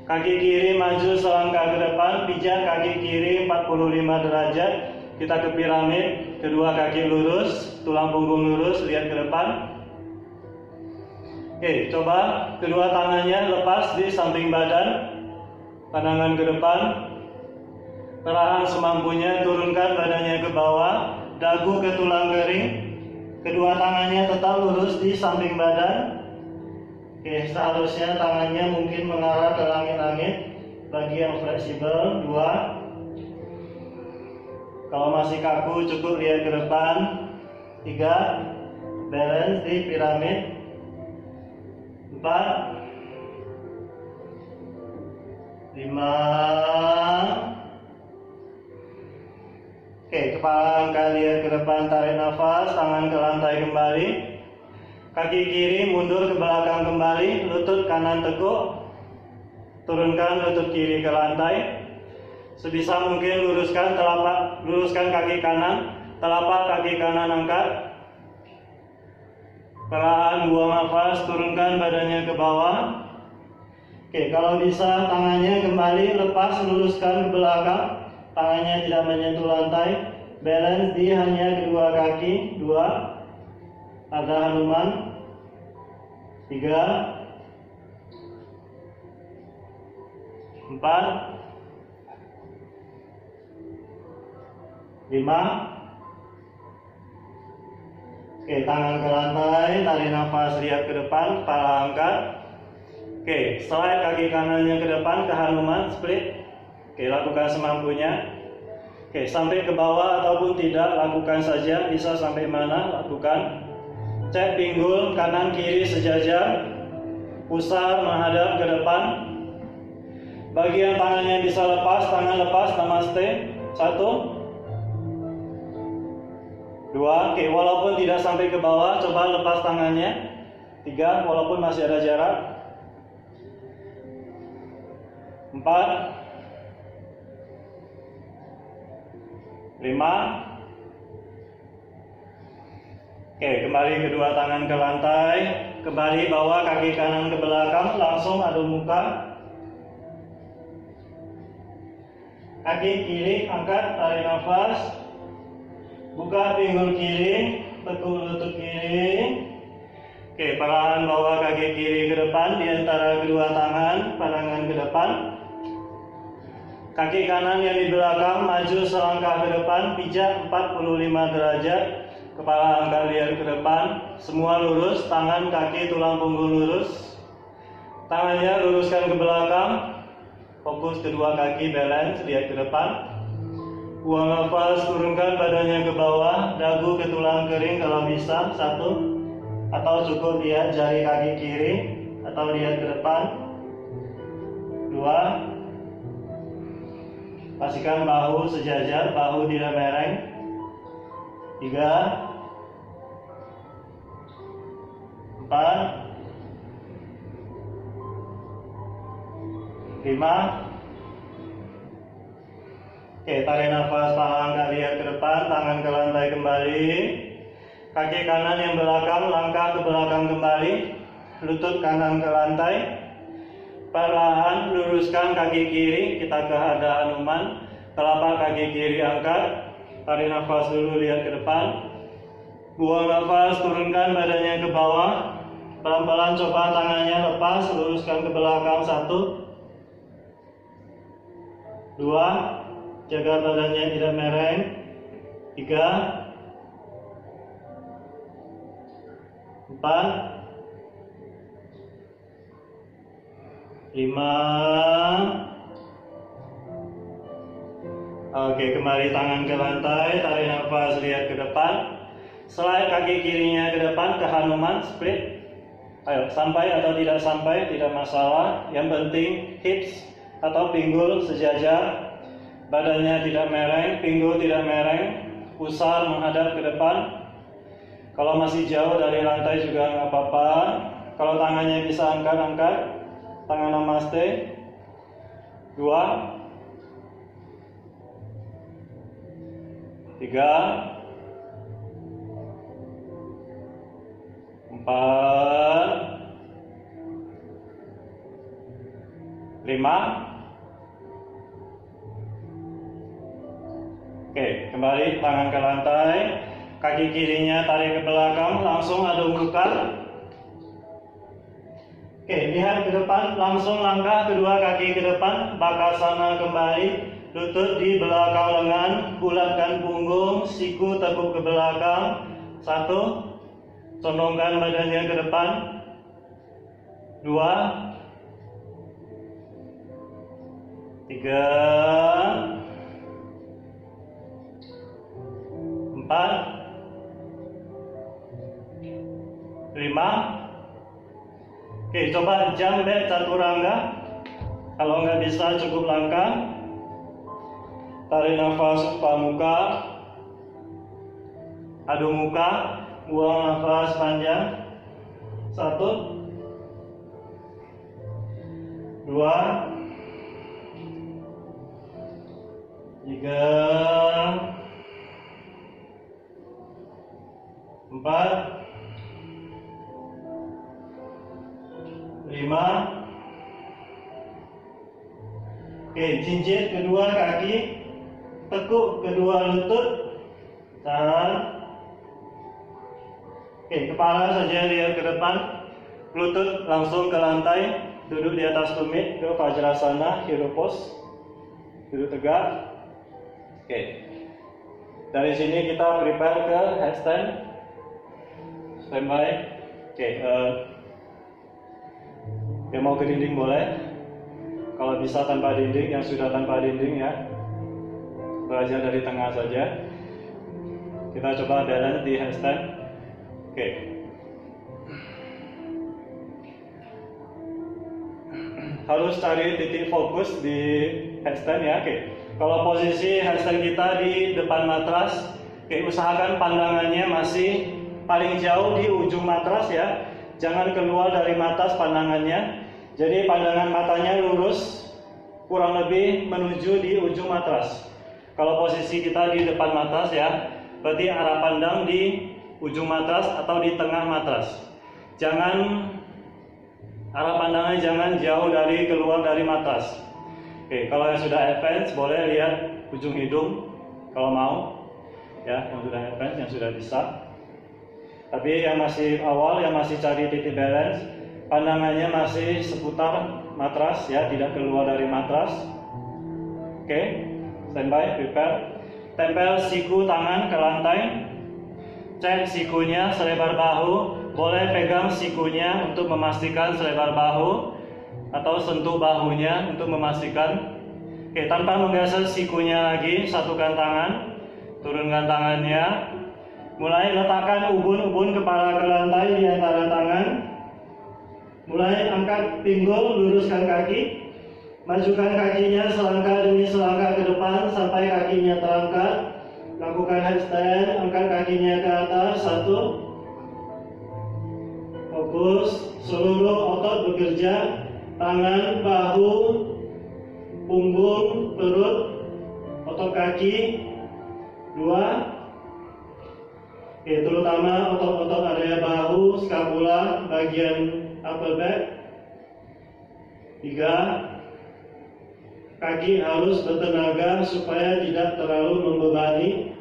Kaki kiri maju selangkah ke depan, pijak kaki kiri 45 derajat, kita ke piramid, kedua kaki lurus, tulang punggung lurus, lihat ke depan. Oke, coba kedua tangannya lepas di samping badan, pandangan ke depan, perlahan semampunya turunkan badannya ke bawah, dagu ke tulang kering, kedua tangannya tetap lurus di samping badan. Oke, seharusnya tangannya mungkin mengarah ke langit-langit, bagi yang fleksibel, 2. Kalau masih kaku cukup lihat ke depan, 3, balance di piramid. 4, 5. Oke, kepala angkat lihat ke depan, tarik nafas, tangan ke lantai kembali. Kaki kiri mundur ke belakang kembali, lutut kanan teguk. Turunkan lutut kiri ke lantai. Sebisa mungkin luruskan kaki kanan, telapak kaki kanan angkat. Perlahan buang nafas, turunkan badannya ke bawah. Oke, kalau bisa tangannya kembali lepas, luruskan ke belakang. Tangannya tidak menyentuh lantai. Balance di hanya kedua kaki. 2. Ada Hanuman. 3. 4. 5. Oke, tangan ke lantai, tarik nafas, lihat ke depan, kepala angkat. Oke, slide kaki kanannya ke depan ke Hanuman, split. Oke, lakukan semampunya. Oke, sampai ke bawah ataupun tidak, lakukan saja. Bisa sampai mana, lakukan. Cek pinggul, kanan kiri sejajar. Pusar menghadap ke depan. Bagian tangannya bisa lepas, tangan lepas, namaste. 1. 2, oke, walaupun tidak sampai ke bawah, coba lepas tangannya. 3, walaupun masih ada jarak. 4, 5. Oke, kembali kedua tangan ke lantai. Kembali bawa kaki kanan ke belakang, langsung adu muka. Kaki kiri angkat, tarik nafas. Buka pinggul kiri, tekuk lutut kiri. Oke, perlahan bawa kaki kiri ke depan di antara kedua tangan, pandangan ke depan. Kaki kanan yang di belakang maju selangkah ke depan, pijak 45 derajat. Kepala angkat lihat ke depan, semua lurus, tangan, kaki, tulang punggung lurus. Tangannya luruskan ke belakang. Fokus kedua kaki, balance, lihat ke depan. Buang nafas, turunkan badannya ke bawah, dagu ke tulang kering kalau bisa. 1, atau cukup lihat jari kaki kiri, atau lihat ke depan. 2, pastikan bahu sejajar, bahu tidak mereng. 3, 4, 5. Oke, tarik nafas, paha angkat lihat ke depan, tangan ke lantai kembali. Kaki kanan yang belakang, langkah ke belakang kembali. Lutut kanan ke lantai. Perlahan luruskan kaki kiri, kita ke hada Hanuman. Telapak kaki kiri angkat. Tarik nafas dulu, lihat ke depan. Buang nafas, turunkan badannya ke bawah. Pelan-pelan coba tangannya lepas, luruskan ke belakang. 1, 2, jaga badannya tidak mereng. 3, 4, 5. Oke, kembali tangan ke lantai, tarik nafas, lihat ke depan. Slide kaki kirinya ke depan ke Hanuman, split. Ayo, sampai atau tidak sampai, tidak masalah. Yang penting hips atau pinggul sejajar. Badannya tidak mereng, pinggul tidak mereng, pusar menghadap ke depan. Kalau masih jauh dari lantai juga nggak apa-apa. Kalau tangannya bisa angkat, tangan namaste. 2, 3, 4, 5. Oke, kembali tangan ke lantai, kaki kirinya tarik ke belakang, langsung adu muka. Oke, lihat ke depan, langsung langkah kedua kaki ke depan, bakasana kembali, lutut di belakang lengan, bulatkan punggung, siku tekuk ke belakang. 1, condongkan badannya ke depan. 2, 3, 4, 5. 5. Oke, coba jump back chaturanga. Kalau nggak bisa cukup langkah. Tarik nafas muka, adu muka, buang nafas panjang. 1, 2, 3, 4, 5. Oke, jinjit kedua kaki, tekuk kedua lutut, tahan. Oke, kepala saja lihat ke depan, lutut langsung ke lantai, duduk di atas tumit ke Vajrasana, hero pose, duduk tegak. Oke, dari sini kita prepare ke headstand, standby. Oke, yang mau ke dinding boleh, kalau bisa tanpa dinding, yang sudah tanpa dinding ya, belajar dari tengah saja. Kita coba balance di handstand. Oke. Harus cari titik fokus di handstand ya. Oke. Kalau posisi handstand kita di depan matras, usahakan pandangannya masih paling jauh di ujung matras ya. Jangan keluar dari matras pandangannya. Jadi pandangan matanya lurus, kurang lebih menuju di ujung matras. Kalau posisi kita di depan matras ya, berarti arah pandang di ujung matras atau di tengah matras. Jangan, arah pandangnya jangan jauh dari keluar dari matras. Oke, kalau yang sudah advance boleh lihat ujung hidung kalau mau. Ya, yang sudah advance, yang sudah bisa. Tapi yang masih awal, yang masih cari titik balance, pandangannya masih seputar matras ya, tidak keluar dari matras. Oke, standby, prepare. Tempel siku tangan ke lantai. Cek sikunya selebar bahu. Boleh pegang sikunya untuk memastikan selebar bahu, atau sentuh bahunya untuk memastikan. Oke, tanpa menggeser sikunya lagi, satukan tangan, turunkan tangannya. Mulai letakkan ubun-ubun kepala ke lantai di antara tangan. Mulai angkat pinggul, luruskan kaki. Majukan kakinya selangkah demi selangkah ke depan sampai kakinya terangkat. Lakukan handstand, angkat kakinya ke atas. 1. Fokus, seluruh otot bekerja. Tangan, bahu, punggung, perut, otot kaki. 2. Oke, terutama otot-otot area bahu, skapula, bagian upper back. 3. Kaki harus bertenaga supaya tidak terlalu membebani.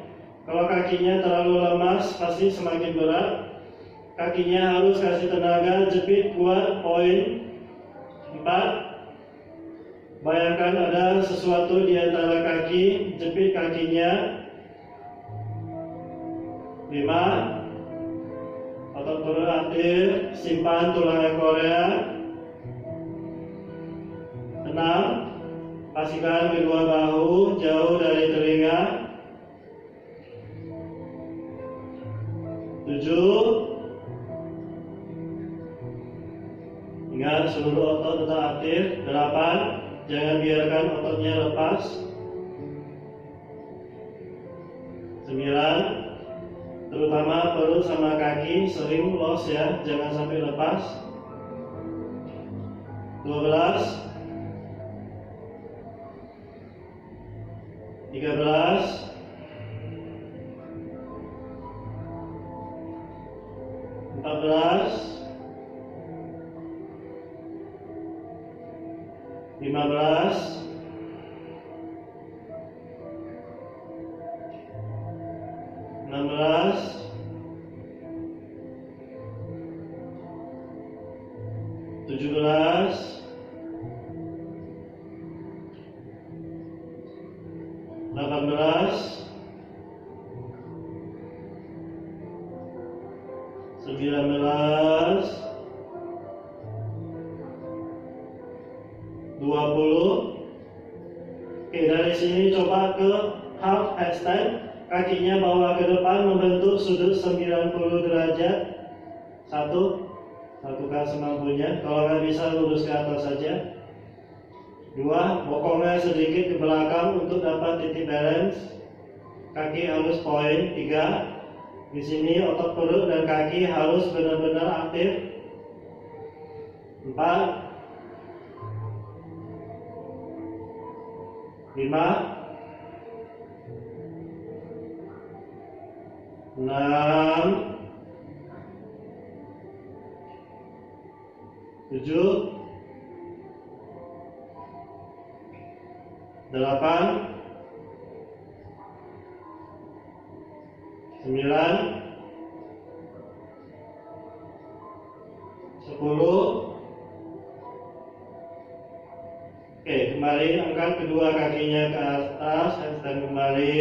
Kalau kakinya terlalu lemas, pasti semakin berat. Kakinya harus kasih tenaga, jepit kuat, poin. 4. Bayangkan ada sesuatu di antara kaki, jepit kakinya. 5. Otot perut aktif, simpan tulang Korea. 6. Pastikan kedua bahu jauh dari telinga. 7. Ingat seluruh otot tetap aktif. 8. Jangan biarkan ototnya lepas. 9. Terutama perut sama kaki sering loss ya, jangan sampai lepas. 12. 13. 14. 15. 16. 17. 18. 19. 20. Oke, dari sini coba ke half handstand. Kakinya bawa ke depan membentuk sudut 90 derajat. 1, Satu, lakukan semampunya. Kalau nggak bisa, lurus ke atas saja. Dua, bokongnya sedikit ke belakang untuk dapat titik balance. Kaki harus poin. Tiga, di sini otot perut dan kaki harus benar-benar aktif. Empat, lima, enam, tujuh, delapan, sembilan, 10. Oke, kembali angkat kedua kakinya ke atas, handstand kembali.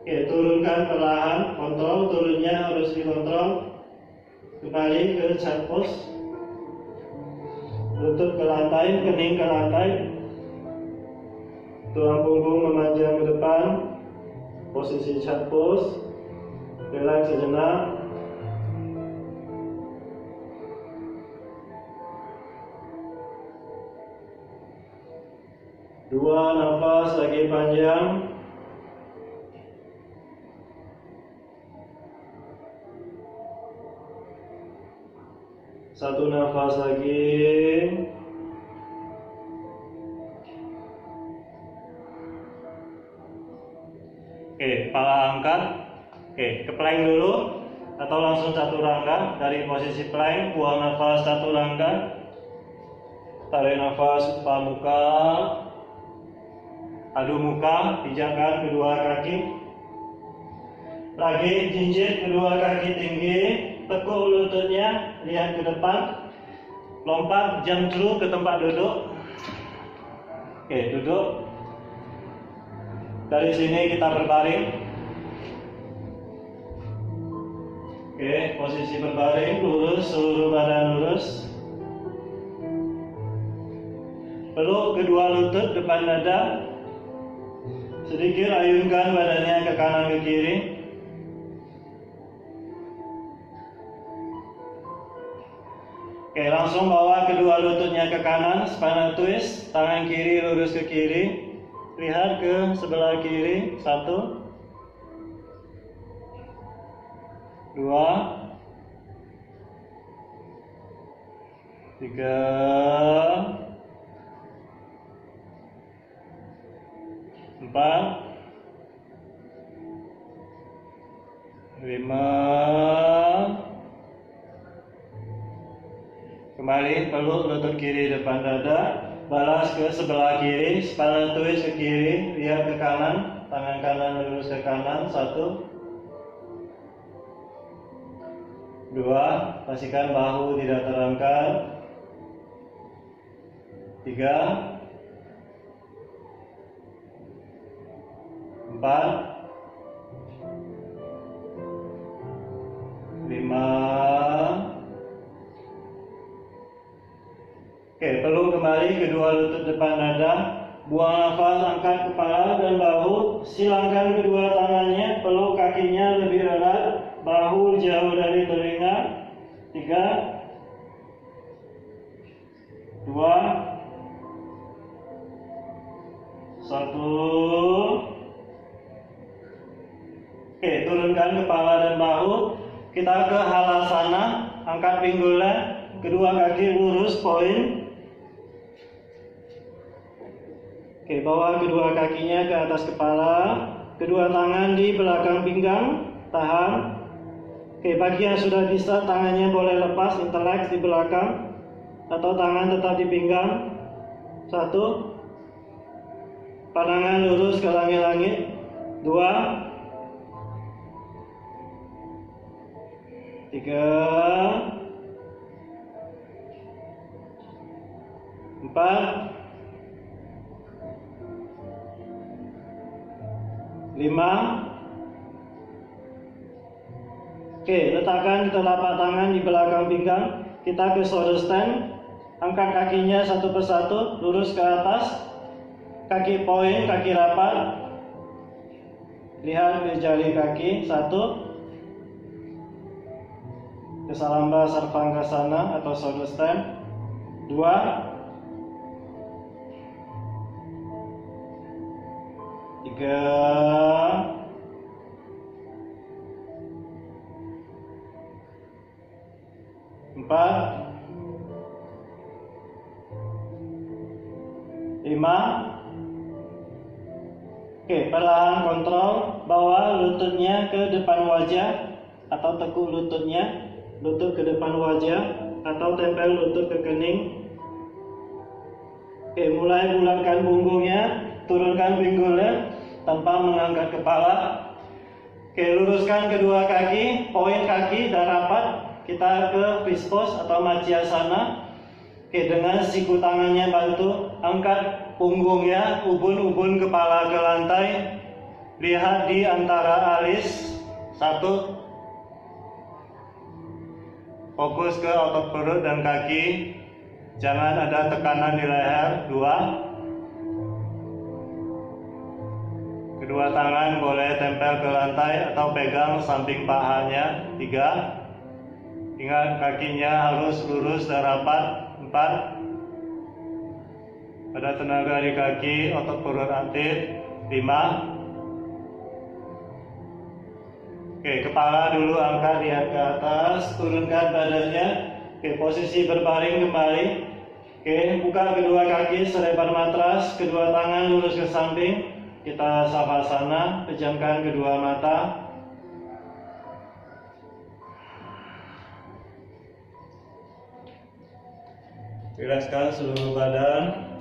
Oke, turunkan perlahan, kontrol turunnya harus dikontrol. Kembali ke chest pose. Lutut ke lantai, kening ke lantai. Tulang punggung memanjang ke depan. Posisi chest pose. Relax sejenak. Dua nafas lagi panjang. Satu nafas lagi. Oke, kepala angkat. Oke, ke plank dulu atau langsung satu langkah. Dari posisi plank, buang nafas satu langkah. Tarik nafas muka. Adu muka, pijakan kedua kaki. Lagi jinjit kedua kaki tinggi, tekuk lututnya, lihat ke depan. Lompat jump through ke tempat duduk. Oke, duduk. Dari sini kita berbaring. Oke, posisi berbaring, lurus, seluruh badan lurus. Peluk kedua lutut depan dada. Sedikit ayunkan badannya ke kanan ke kiri. Oke, langsung bawa kedua lututnya ke kanan, spinal twist, tangan kiri lurus ke kiri. Lihat ke sebelah kiri. Satu, dua, tiga, empat, lima. Kembali peluk lutut kiri depan dada. Balas ke sebelah kiri, spinal twist ke kiri, lihat ke kanan, tangan kanan lurus ke kanan. Satu, dua, pastikan bahu tidak terangkat. Tiga, empat, lima. Oke, peluk kembali kedua lutut depan dada. Buang nafas, angkat kepala dan bahu. Silangkan kedua tangannya, peluk kakinya lebih erat. Bahu jauh dari telinga. Tiga, dua, satu. Oke, turunkan kepala dan bahu. Kita ke halasana. Angkat pinggulnya. Kedua kaki lurus, poin. Oke, bawa kedua kakinya ke atas kepala. Kedua tangan di belakang pinggang. Tahan. Oke, bagi yang sudah bisa, tangannya boleh lepas, interlace di belakang. Atau tangan tetap di pinggang. Satu. Pandangan lurus ke langit-langit. Dua. Tiga. Empat. Lima. Oke, letakkan telapak tangan di belakang pinggang. Kita ke shoulder stand. Angkat kakinya satu persatu, lurus ke atas. Kaki poin, kaki rapat. Lihat ke jari kaki. Satu. Ke Kesalamba Sarvangasana atau shoulder stand. 2, 3, 4, 5. Oke, perlahan kontrol bawa lututnya ke depan wajah atau tekuk lututnya, lutut ke depan wajah atau tempel lutut ke kening. Oke, mulai bulatkan punggungnya, turunkan pinggulnya tanpa mengangkat kepala. Oke, luruskan kedua kaki, poin kaki dan rapat. Kita ke fish pose atau Matsyenasana. Oke, dengan siku tangannya bantu angkat punggungnya, ubun-ubun kepala ke lantai. Lihat di antara alis. 1. Fokus ke otot perut dan kaki. Jangan ada tekanan di leher. 2. Kedua tangan boleh tempel ke lantai atau pegang samping pahanya. 3. Ingat kakinya harus lurus dan rapat. 4. Ada tenaga di kaki, otot perut aktif. 5. Oke, kepala dulu angkat, lihat ke atas, turunkan badannya. Oke, posisi berbaring kembali. Oke, buka kedua kaki selebar matras, kedua tangan lurus ke samping. Kita savasana, pejamkan kedua mata. Rilekskan seluruh badan.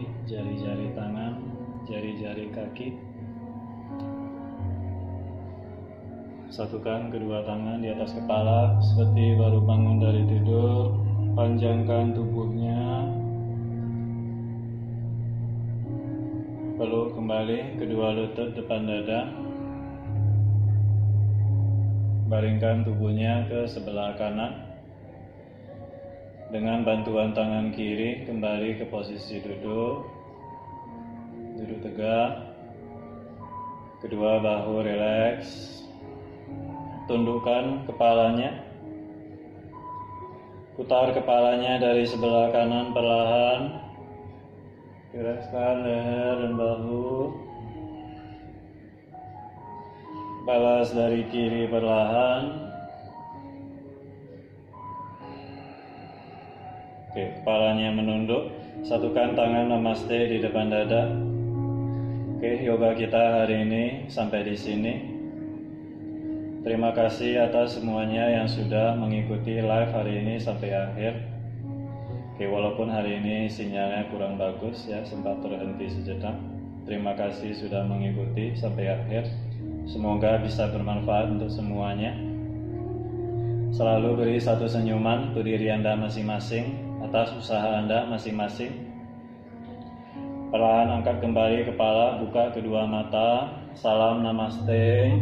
kembali jari-jari tangan, jari-jari kaki. Satukan kedua tangan di atas kepala seperti baru bangun dari tidur. Panjangkan tubuhnya. Peluk kembali kedua lutut depan dada. Baringkan tubuhnya ke sebelah kanan. Dengan bantuan tangan kiri kembali ke posisi duduk. Duduk tegak. Kedua bahu rileks. Tundukkan kepalanya. Putar kepalanya dari sebelah kanan perlahan. Gerakkan leher dan bahu. Balas dari kiri perlahan. Oke, kepalanya menunduk. Satukan tangan namaste di depan dada. Oke, yoga kita hari ini sampai di sini. Terima kasih atas semuanya yang sudah mengikuti live hari ini sampai akhir. Oke, walaupun hari ini sinyalnya kurang bagus ya, sempat terhenti sejenak. Terima kasih sudah mengikuti sampai akhir. Semoga bisa bermanfaat untuk semuanya. Selalu beri satu senyuman untuk diri Anda masing-masing atas usaha Anda masing-masing. Perlahan angkat kembali kepala, buka kedua mata. Salam namaste.